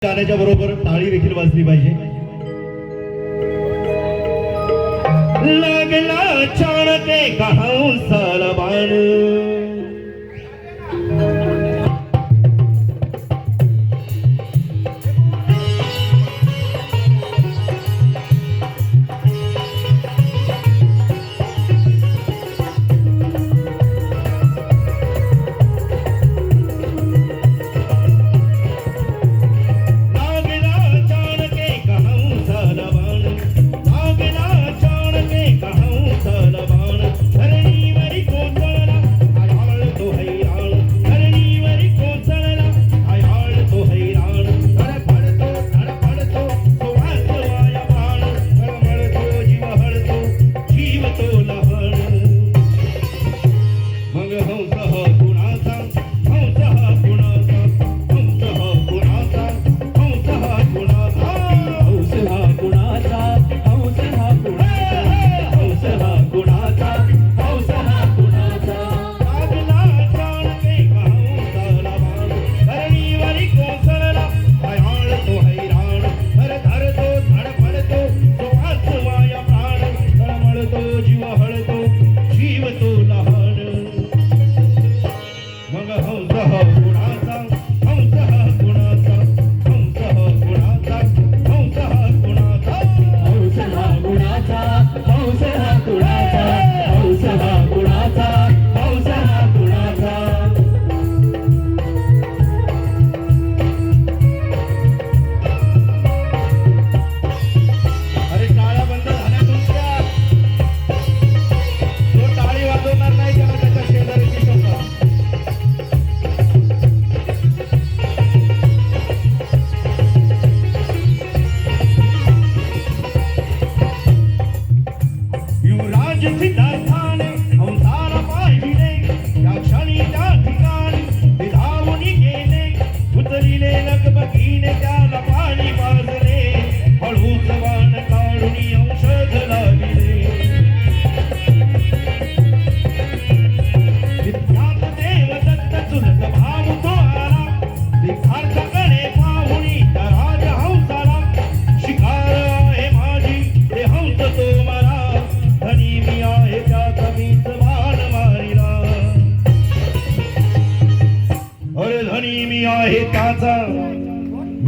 गाण्याच्या बरोबर टाळी देखील वाजली पाहिजे. लागला छान ते हंसाला बाण,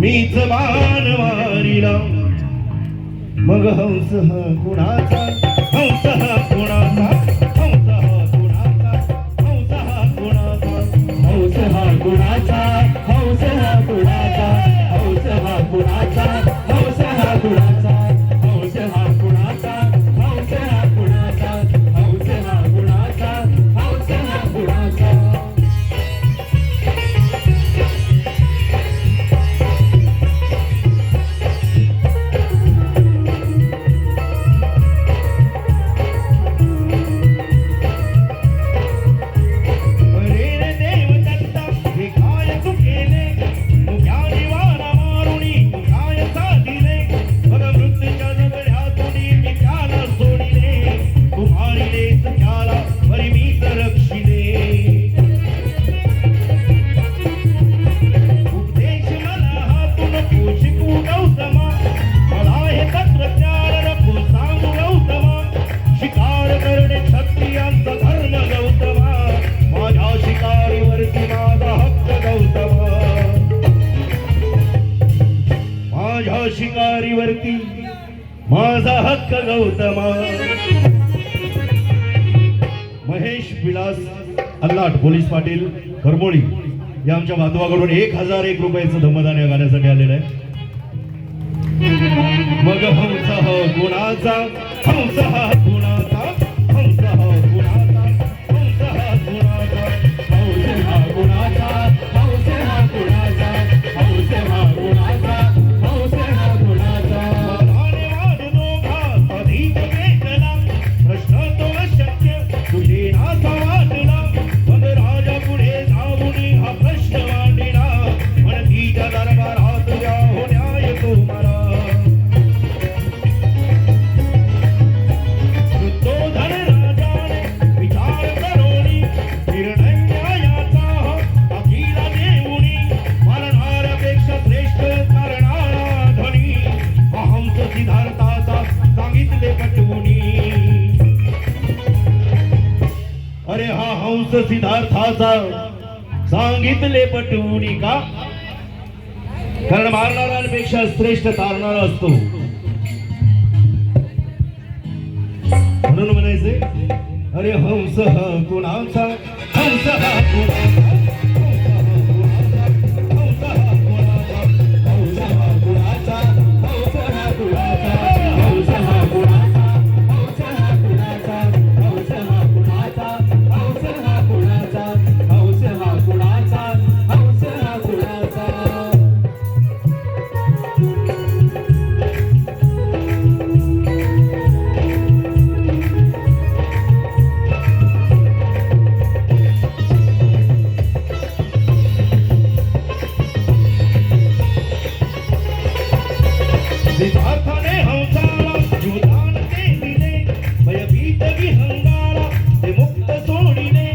मीच बाण मारिला. मग हंस हा कुणाचा, हंस हा कुणाचा, हंस हा कुणाचा, हंस हा कुणाचा, हंस हा कुणाचा, हंस हा कुणाचा, हंस हा कुणाचा, हंस हा कुणाचा, हंस हा कुणाचा, हंस हा कुणाचा, हंस हा कुणाचा, हंस हा कुणाचा. शिकारीवरती माझा हक्क गौतमा. महेश विलास अल्लाट पोलीस पाटील करमोळी या आमच्या बांधवाकडून 1001 रुपयाचं धम्मदान या गाण्यासाठी आलेलं आहे. मग हंस हा गुणाचा, हंस हा गुणाचा, हंस हा गुणाचा, हंस हा गुणाचा, हंस हा गुणाचा, हंस हा गुणाचा, हंस हा गुणाचा, हंस हा गुणाचा. प्रश्न तो अशक्य तुझे नाचा वाटला. मग राजा पुढे जाऊन हा प्रश्न मांडला. म्हणतीच्या दरबारात या हो न्याय तुम्हाला. तो धन राजा हंस सिद्धार्थाचा सांगितले पटवून का, कारण मारणाऱ्यांपेक्षा श्रेष्ठ तारणारा असतो. म्हणून म्हणायचे, अरे हंस हा कुणाचा, हंस हा कुणाचा, हंस हा कुणाचा, हंस हा कुणाचा, हंस हा कुणाचा, हंस हा कुणाचा, हंस हा कुणाचा, हंस हा कुणाचा, हंस हा कुणाचा, हंस हा कुणाचा, हंस हा कुणाचा. सिद्धार्थाने हंसाला जीवदान ते दिले, भयभीत विहंगाला ते मुक्त सोडिले,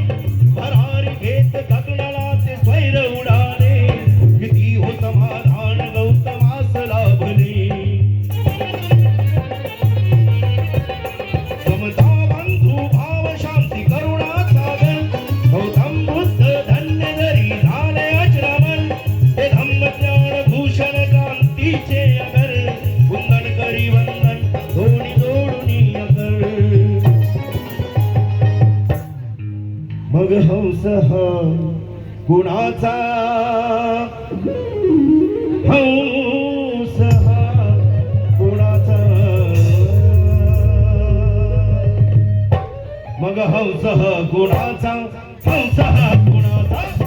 भरारी घेत गगनाला ते स्वैर उडाले, किती हो समाधान गौतमास लाभले. समता बंधू भाव शांती करुणा सागर, गौतम बुद्ध धन्य जरी झाले अजरामर, ते धम्म ज्ञान भूषण क्रांतीचे अगर, वंदन करी वंदन दोन्ही जोडून अगर. मग हंस हा कुणाचा, हंस हा कुणाचा, मग हंस हा कुणाचा, हंस हा कुणाचा.